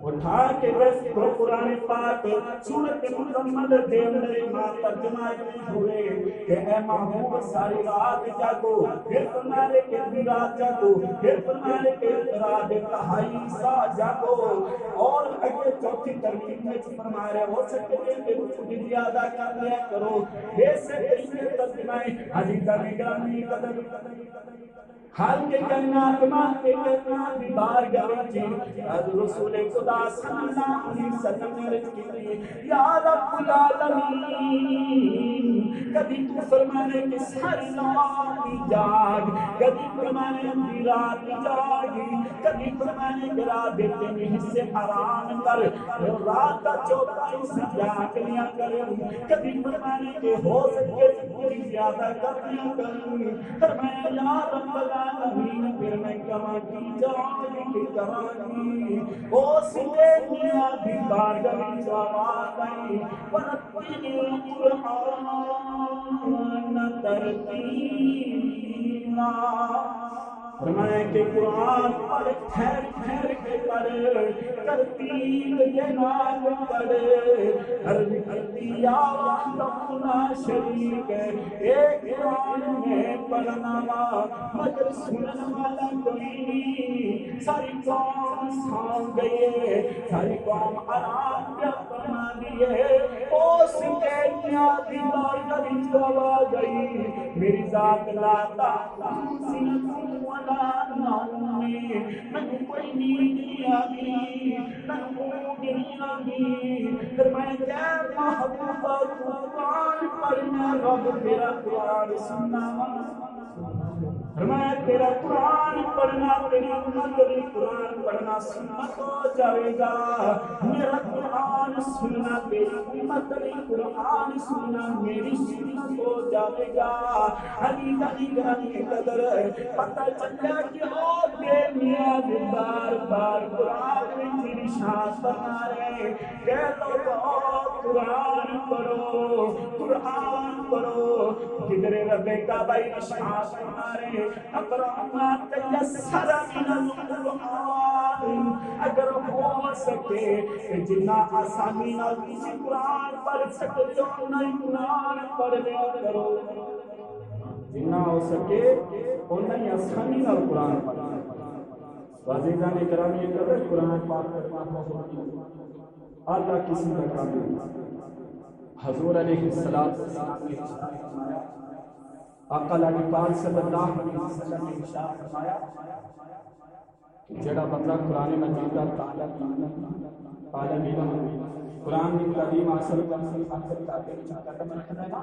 اٹھا کے بس قرآن پاک سورت محمد دے اندر امام ترجمہ ہوئے کہ اے محبوب ساری رات جاگو پھر تمہارے کے رات جاگو پھر تمہارے کے رات تہائی سا جاگو اور اگر چوتھی ترمیم میں فرمایا ہو سکے کہ کچھ زیادہ کر لیا کرو ایسے کئی ترجمہ عزیزہ نگرانی قدر حال کے کائنات مان کے کائنات دی بارگاہ وچ از رسول خدا صلی اللہ علیہ وسلم نے عرض کی یا رب العالمین کبھی تو فرمانے کہ ساری رات جاگ کبھی فرمانے اندھی رات جاگی کبھی فرمانے کہ رات دیتے میں حصے حرام کر رات کا چوتھا حصہ جاگ لیا کر کبھی فرمانے کہ ہو سکے تھوڑی زیادہ کر لیا کر فرمایا یا رب العالمین پھر میں کما کی جاؤں کی کرانی او سکے دنیا بھی بارگاہ میں جواب آئی ورتل القرآن ترتیلا فرمایا کہ قرآن پڑھ ٹھہر ٹھہر کے پڑھ ترتیل کے نام پڑھ ہر یا وحدہ لا شریک ایک قرآن میں پڑھنا مگر سنن والا کوئی نہیں ساری قوم سو گئی ہے ساری قوم آرام کیا فرما دیے او سکینیا دیوار کبھی چوا گئی میری ذات لاتا سنت ولا نومی من کوئی نیند نہیں آگی من موڈ نہیں آگی فرمایا کیا محبوبہ قرآن پڑھنا رب تیرا قرآن سننا فرمایا تیرا قرآن پڑھنا تیری امت تیری قرآن پڑھنا سنت ہو جائے گا میرا قرآن سننا تیری امت تیری قرآن سننا میری سنت ہو جائے گا علی علی گرانی قدر پتہ چلا کہ او بے میاں بار بار قرآن میں تیری شان بنا رہے کہ لوگوں قرآن پڑھو قرآن پڑھو کدھر رب کا بھائی شان بنا رہے اقرأ ما تيسر من القرآن اگر ہو سکے جنا آسانی نال کسی قرآن پڑھ سکتے ہو نہیں قرآن پڑھ لیا کرو جنا ہو سکے اتنا ہی آسانی نال قرآن پڑھ لیا عزیزان اکرامی قدر قرآن پاک کرنا اللہ کسی کا کام نہیں حضور علیہ السلام نے آقا علی پاک صلی اللہ علیہ وسلم نے ارشاد فرمایا جڑا بندہ قرآن مجید کا عالم علم قرآن کی تعلیم حاصل کرنے حاصل کرتے ہیں قدم رکھنا ہے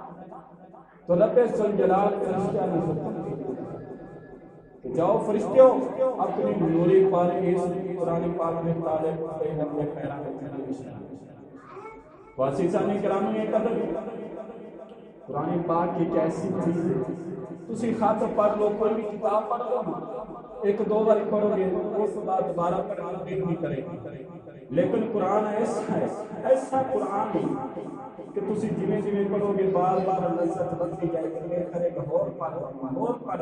تو رب ذوالجلال فرشتہ نے حکم دیا کہ جاؤ فرشتوں اپنی نوری پر اس قرآن پاک میں طالب اپنے پیروں میں واسیسانی کرامی قدر قرآن پاک ایک ایسی چیز ہے تسی خط پڑھ لو کوئی بھی کتاب پڑھ لو ایک دو بار پڑھو گے اس بعد دوبارہ پڑھنا دل نہیں کرے گا لیکن قرآن ایسا قرآن ہے کہ تسی جویں جویں پڑھو گے بار بار لذت بڑھتی جائے گی یہ کرے گا اور پڑھ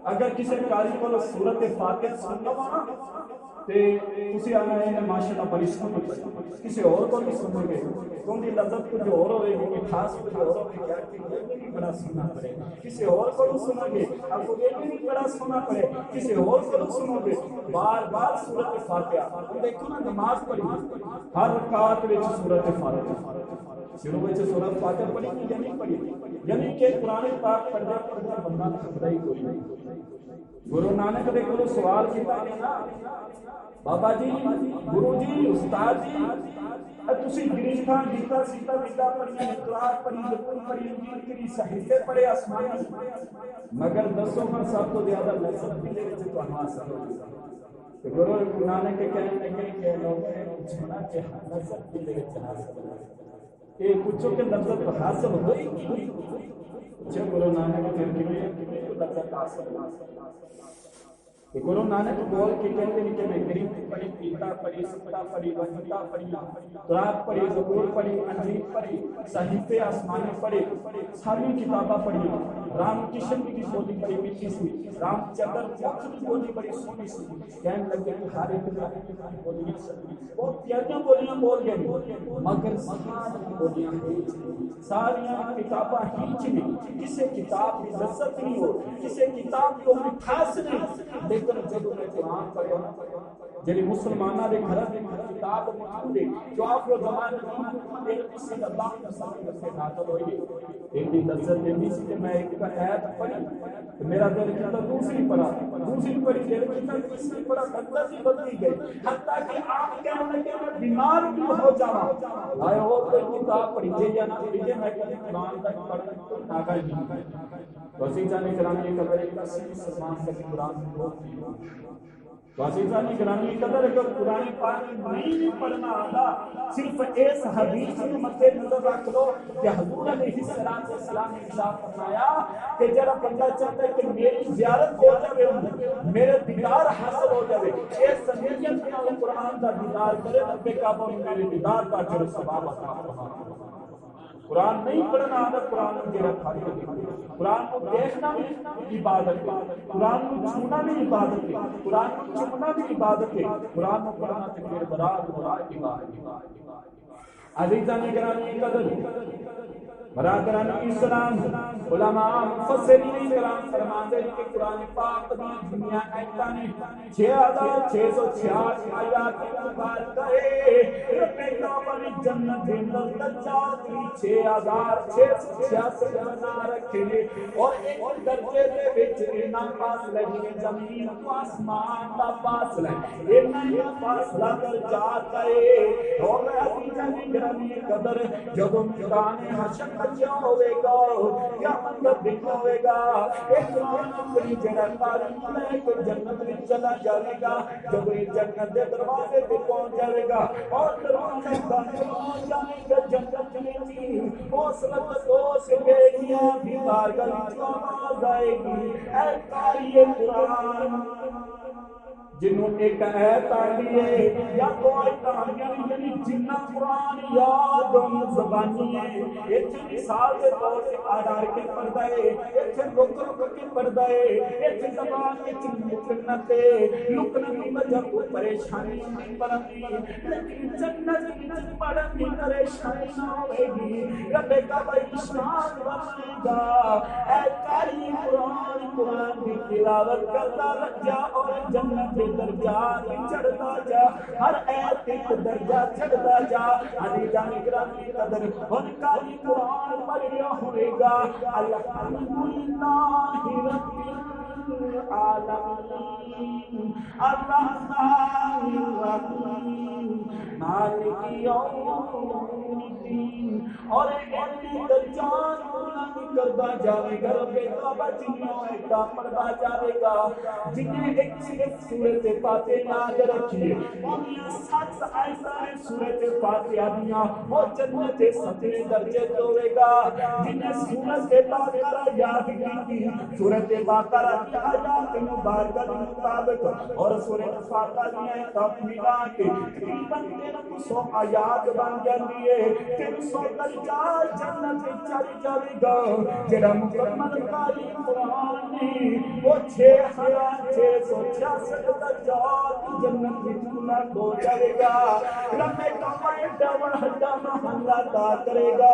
اگر کسی قاری کو سورۃ فاتحہ سننا ہو تے تسی آنا ہے ماشاءاللہ بڑی سنو کسی اور کو نہیں سنو گے تم دی لذت کچھ اور ہوئے گی خاص کچھ اور ہوئے گا کہ یہ بھی بڑا سننا پڑے کسی اور کو سنو گے آپ کو یہ بھی بڑا سننا پڑے کسی اور کو سنو گے بار بار سورۃ فاتحہ دیکھو نا نماز پڑھی ہر رکعت وچ سورۃ فاتحہ شروع وچ سورۃ فاتحہ پڑھی یا نہیں پڑھی یعنی کہ قرآن پاک پڑھنا بندہ خبر ہی کوئی نہیں گرو نانک دے کولوں سوال کیتا گیا نا بابا جی گرو جی استاد جی تسی گریفاں گیتا سیتا گیتا پڑھیاں قرآن پڑھی زبور پڑھی انجیل پڑھی صحیفے پڑھے آسمانی مگر دسو ہاں سب تو زیادہ لذت دے وچ تہاڈا حاصل ہوئی گرو نانک کہنے لگے کہ لوگوں نے پوچھنا کہ لذت دے وچ حاصل اے پوچھو کہ لذت حاصل ہوئی کی جب گرو نانک پھر کیویں لذت حاصل کہ گرو نانک بول کے کہتے ہیں کہ میں گریب پڑھی پیتا پڑھی ستا پڑھی وحیدہ پڑھی قرآن پڑھی زبور پڑھی انجیل پڑھی صحیفے آسمانی پڑھی ساری کتاباں پڑھی رام کشن کی بولی بڑی میٹھی سی رام چندر مکھ کی بولی بڑی سونی سی کہنے لگے کہ ہر ایک بولیاں بہت پیاریاں بولیاں بول گئے مگر ساری بولیاں ساریاں کتاباں ہیچ نہیں کسی کتاب کی لذت نہیں ہو کسی کتاب کو مٹھاس نہیں لیکن جب میں قرآن پڑھا جنہی مسلمانہ دے گھر دے کتاب موجود ہے جو آپ کو زمان ایک کسی اللہ کے سامنے سے نازل ہوئی ایک لذت دیتی سی کہ میں ایک آیت پڑھی میرا دل کہتا دوسری پڑھی دل کہتا تیسری پڑھا حتیٰ سی بدلی گئی حتیٰ کہ آپ کہنے لگے میں بیمار بھی ہو جاوا آئے ہو کوئی کتاب پڑھیے یا نہ پڑھیے میں کہتے قرآن تک پڑھنے ناگا ہی وسیع جانے کرانے یہ قبر ایک اسی مسلمان کا قرآن بہت واسیزانی گرامی قدر کہ قرآن پاک نہیں پڑھنا آتا صرف اس حدیث میں مدِ نظر رکھ لو کہ حضور علیہ السلام نے ارشاد فرمایا کہ جب بندہ چاہتا ہے کہ میری زیارت ہو جائے میرے دیدار حاصل ہو جائے اس سنیت میں قرآن کا دیدار کرے رب کعبہ میں میرے دیدار کا اجر و ثواب عطا فرمائے قرآن نہیں پڑھنا آتا قرآن کو میرا خالی قرآن کو دیکھنا بھی عبادت ہے قرآن کو چھونا بھی عبادت ہے قرآن کو چمنا بھی عبادت ہے قرآن کو پڑھنا تکبیر برات عبادت عزیزان گرامی قدر برادران اسلام علماء مفسرین کرام فرماتے ہیں کہ قرآن پاک دی دنیا ایتا نے 6666 آیات مبارک ہے رب کعبہ جنت اندر تجات 6666 بنا رکھے اور ایک درجے دے وچ اتنا فاصلہ ہے زمین و آسمان دا فاصلہ ہے اتنا فاصلہ درجات ہے اور عزیزان گرامی قدر جب میدان حشر کیا ہوئے گا کیا مطلب دن ہوئے گا ایک قرآن اپنی جگہ تاریخ لے کے جنت میں چلا جائے گا جب یہ جنت دے دروازے پہ پہنچ جائے گا اور دروازے پہنچ جانے گا جنت میں تھی حوصلت تو سے بیٹیاں بھی بارگاہ کی آواز آئے گی اے قاری قرآن جنہوں ایک ایت آئی ہے یا تو آیت یعنی جنہ قرآن یاد زبانی ہے ایتھے مثال کے طور سے آدھار کے پردہ ہے ایتھے رک کے پردہ ہے ایتھے زبان کے لکنت ہے لکنت کی وجہ کو پریشانی نہیں پڑھنی لیکن جنت کی پڑھنی پریشانی نہ ہوئے گی رب کا بھائیشان بنے گا اے قاری قرآن کی تلاوت کرتا رکھ جا اور جنت درجات چڑھتا جا ہر ایت ایک درجہ چڑھتا جا عزیزان گرامی قدر ان کا یہ قرآن پڑھیا ہوئے گا الحمدللہ رب العالمین الرحمن الرحیم مالک یوم الدین اور ایک درجات بلند کرتا جاوے گا رب کعبہ جنوں ایک پڑھتا جاوے گا جنہیں ایک سورت فاتحہ یاد رکھیے انہیں 7 آیتیں سورت فاتحہ دیاں وہ جنت 7 درجے ہوئے گا جنہیں سورت بقرہ یاد کی سورت بقرہ کی آیات مبارکہ کے مطابق اور سورت فاتحہ کی آیات ملا کے تقریباً 300 آیات بن جاتی ہے 300 درجات جنت چلی جائے گا جڑا مکمل قاری قرآن وہ 6666 درجات جنت میں پورا ہو جائے گا رب کمائے ڈبل ہڈا حملہ دا کرے گا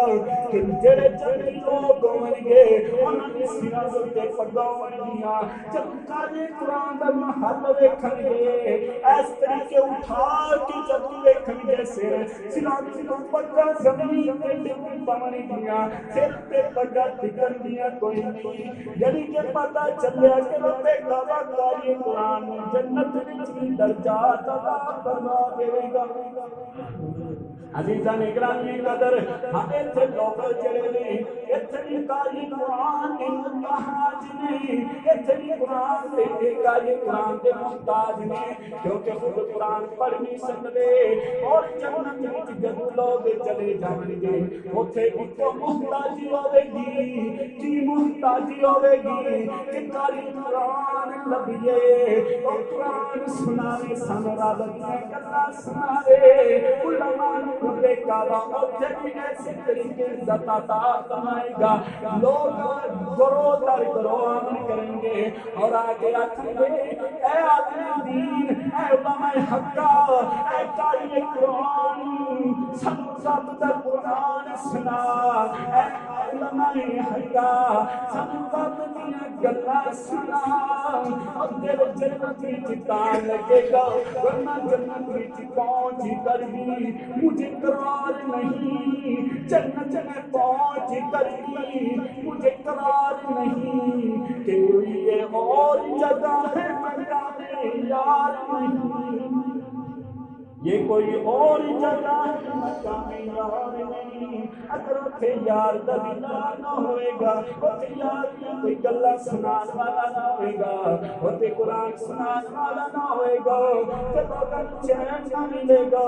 کہ جڑے جنتی لوگ ہوں گے انہاں دی سینا تے پگاون گیاں جب قاری قرآن دا محل ویکھن گے اس طریقے اٹھا کے جب ویکھن گے سر سینا تے پگا زمین تے ڈگ پون گیاں سر تے پگا ٹکن گیاں کوئی نہیں یعنی کہ پتہ چلیا کہ رب قاری قرآن جنت وچ درجات عطا فرما دے گا عزیزان اکرامی قدر ہمیں تھے لوگ جڑے نہیں اتنی قاری قرآن کے محتاج نہیں اتنی قرآن کے قاری قرآن کے محتاج نہیں کیونکہ خود قرآن پڑھ نہیں سکتے اور جنت میں جب لوگ چلے جائیں گے اتنے ان کو محتاجی ہوئے گی کی محتاجی ہوئے گی کہ قاری قرآن لبیے اور قرآن سناوے سنرا لگیے کلا سناوے علماء کبے کعبہ اتنے بھی ایسے طریقے عزت عطا فرمائے گا لوگ گرو در گرو آمن کریں گے اور آگے آتے گے اے عالم دین اے علماء حقہ اے قاری قرآن سب در قرآن سنا اے علماء حقہ سب دیا گلا سنا اور دل جنت چتان لگے گا ورنہ جنت پہنچ کر بھی مجھے قرار نہیں جنت میں پہنچ کر بھی مجھے قرار نہیں کہ یہ اور جگہ ہے مقام یار نہیں یہ کوئی اور جگہ ہے مقام یار نہیں اگر اتھے یار دا دیدار نہ ہوئے گا اتھے یار کوئی گلہ سنان والا نہ ہوئے گا اتھے قرآن سنان والا نہ ہوئے گا جب اگر چین نہ ملے گا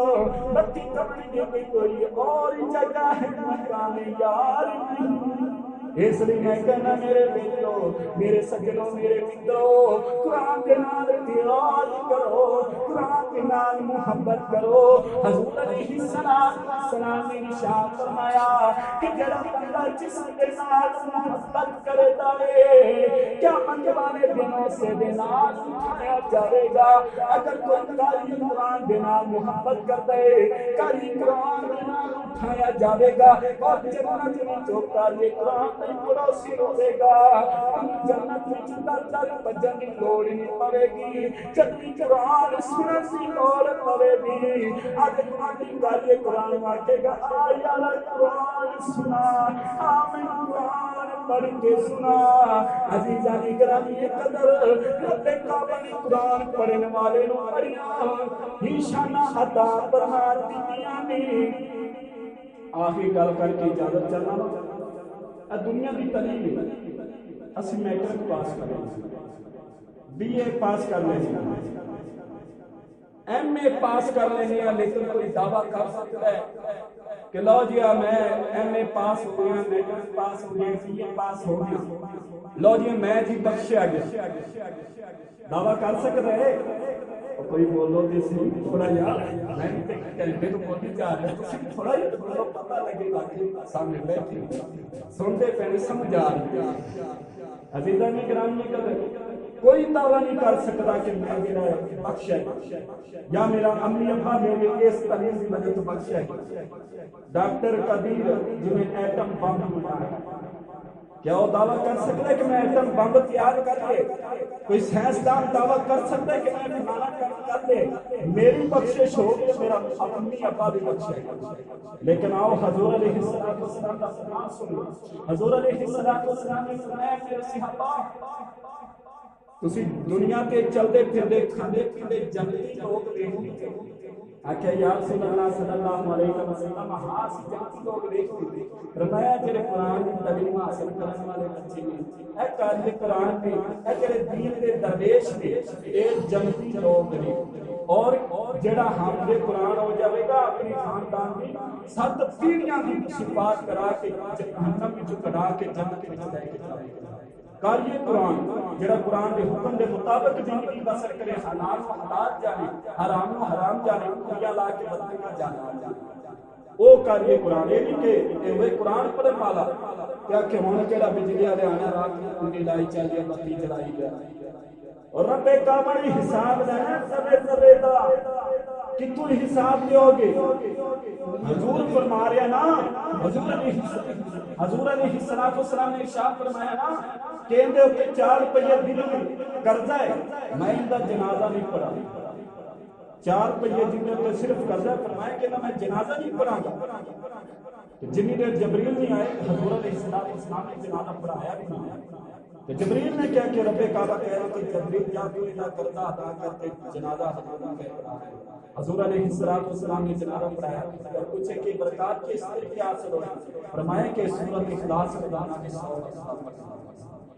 بتی کبھی بھی کوئی اور جگہ ہے مقام یار نہیں اس لیے میں کہنا میرے بیٹو میرے سجنوں میرے متروں قرآن کے نال اتحاد کرو قرآن کے نال محبت کرو حضور علیہ السلام نے ارشاد فرمایا کہ جڑا بندہ جس کے نال محبت کرتا ہے کیا منگے والے دنوں سے دے نال اٹھایا جائے گا اگر کوئی قاری قرآن کے نال محبت کرتا ہے قاری قرآن کے نال اٹھایا جائے گا اور جنت میں جو قاری قرآن پڑوسی ہوئے گا جنت میں در در بجن کی لوڑ نہیں پڑے گی جنتی قرآن سنن سی لوڑ پڑے گی آج قرآن قاری قرآن واقعے گا آیا قرآن سنا آمین قرآن پڑھ کے سنا عزیزان اکرامی قدر رب کعبہ نے قرآن پڑھنے والے نو پڑھیا ہی شانہ عطا فرما دیا نے آخری گل کر کے اجازت چلنا دنیا کی تعلیم اسی میٹرک پاس کر بی اے پاس کر لینے ایم اے پاس کر لینے لیکن کوئی دعویٰ کر سکتا ہے کہ لو جی میں ایم اے پاس ہو گیا میٹرک پاس ہو گیا بی اے پاس ہو گیا لو جی میں جی بخشیا گیا دعویٰ کر سکتا ہے کوئی بولو دے سی تھوڑا یار میں کہنے تو بولنے جا رہا ہے تھوڑا یہ بولو پتہ لگے گا کہ سامنے بیٹھے سنتے پہلے سمجھ آ رہی عزیزان اکرامی قدر کوئی دعویٰ نہیں کر سکتا کہ میں میرا بخش ہے یا میرا امی ابا میرے اس تعلیم کی وجہ تو بخش ہے ڈاکٹر قدیر جنہیں ایٹم بم بنایا کیا وہ دعویٰ کر سکتا ہے کہ میں ایٹم بم تیار کر کے کوئی سائنسدان دعویٰ کر سکتا ہے کہ میں فلانا کر دے میری بخشش ہو کہ میرا امی ابا بھی بخش ہے لیکن آؤ حضور علیہ السلام کا فرمان سنو حضور علیہ السلام نے فرمایا میرے صحابہ تسی دنیا کے چلتے پھرتے کھاندے پیندے جنتی لوگ دیکھتے آکھیا یا رسول اللہ صلی اللہ علیہ وسلم ہاں سی جنتی لوگ دیکھتے فرمایا جڑے قرآن کی تعلیم حاصل کرنے والے بچے نے اے قاری قرآن نے اے جڑے دین دے درویش نے جنتی لوگ نے اور جڑا حامل قرآن ہو جائے گا اپنی خاندان کی 7 پیڑھیاں کی صفات کرا کے جہنم وچ کڈا کے جنت وچ لے کے جائے گا کاریے قرآن جڑا قرآن کے حکم دے مطابق زندگی بسر کرے حلال و حلال جانے حرام و حرام جانے کیا لا کے بدلے کا جانا او کاریے قرآن یہ نہیں کہ وہ قرآن پڑھن والا کیا کہ ہن کیڑا بجلی والے آنا رات میں کنڈی لائی چالیے بتی جلائی گیا اور رب کعبہ نے حساب لینا ذرے ذرے دا کہ تو حساب دیو گے حضور فرما رہے نا حضور علیہ السلام نے ارشاد فرمایا نا کہ اندے اوپر 4 روپے دل میں قرضہ ہے میں ان دا جنازہ نہیں پڑھا 4 روپے جن پہ صرف قرضہ فرمایا کہ میں جنازہ نہیں پڑھا گا جنہی دیر جبریل نہیں آئے حضور علیہ السلام نے جنازہ پڑھایا بھی نہیں تو جبریل نے کیا کہ رب کعبہ کہہ رہا کہ جبریل یا تو انہا قرضہ ادا کرتے جنازہ حضور نے پڑھا ہے حضور علیہ السلام نے جنازہ پڑھایا اور پوچھے کہ برکات کے اس طرح کیا حاصل ہوئی فرمایا کہ سورۃ اخلاص پڑھانا کے 100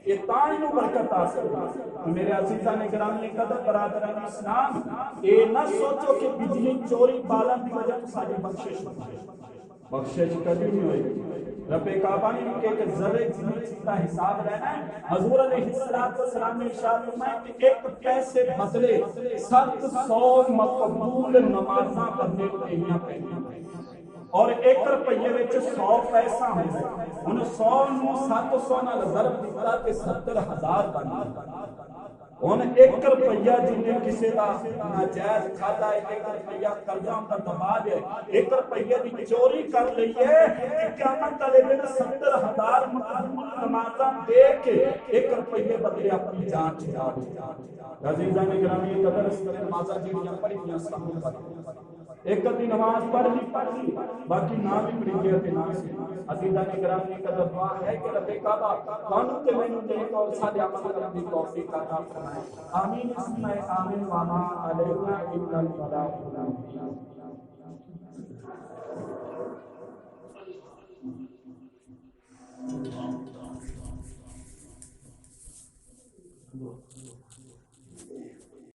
یہ تائنو برکت حاصل ہوئی میرے عزیزان گرامی قدر برادران اسلام اے نہ سوچو کہ بجلی چوری بالن کی وجہ تو ساری بخشش کبھی نہیں ہوئی رب کعبہ نے کہ ذرے چیز کا حساب لینا ہے حضور علیہ السلام نے ارشاد فرمایا کہ ایک پیسے بدلے 700 مقبول نمازاں پڑھنے کو نہیں پڑھیں اور 1 روپیے وچ 100 پیسہ ہوئے ان 100 نو 700 نال ضرب دیتا کہ 70,000 بن ان 1 روپیہ جن نے کسی کا ناجائز کھاتا ہے 1 روپیہ قرضہ ان کا دبا دے 1 روپیہ دی چوری کر لئیے قیامت والے دن 70,000 مقبول نمازاں دے کے 1 روپیہ بدلے اپنی جان چھڑا دے عزیزان گرامی قدر نمازاں جنیاں پڑھیاں سب ایک دی نماز پڑھ لی باقی نہ بھی پڑھی گیا تے نہ سی عزیزان گرامی قدر دعا ہے کہ رب کعبہ کانوں تے مینوں نیک اور صالح عمل کرنے کی توفیق عطا فرمائے آمین اسمائے آمین واما علینا الا الفلاح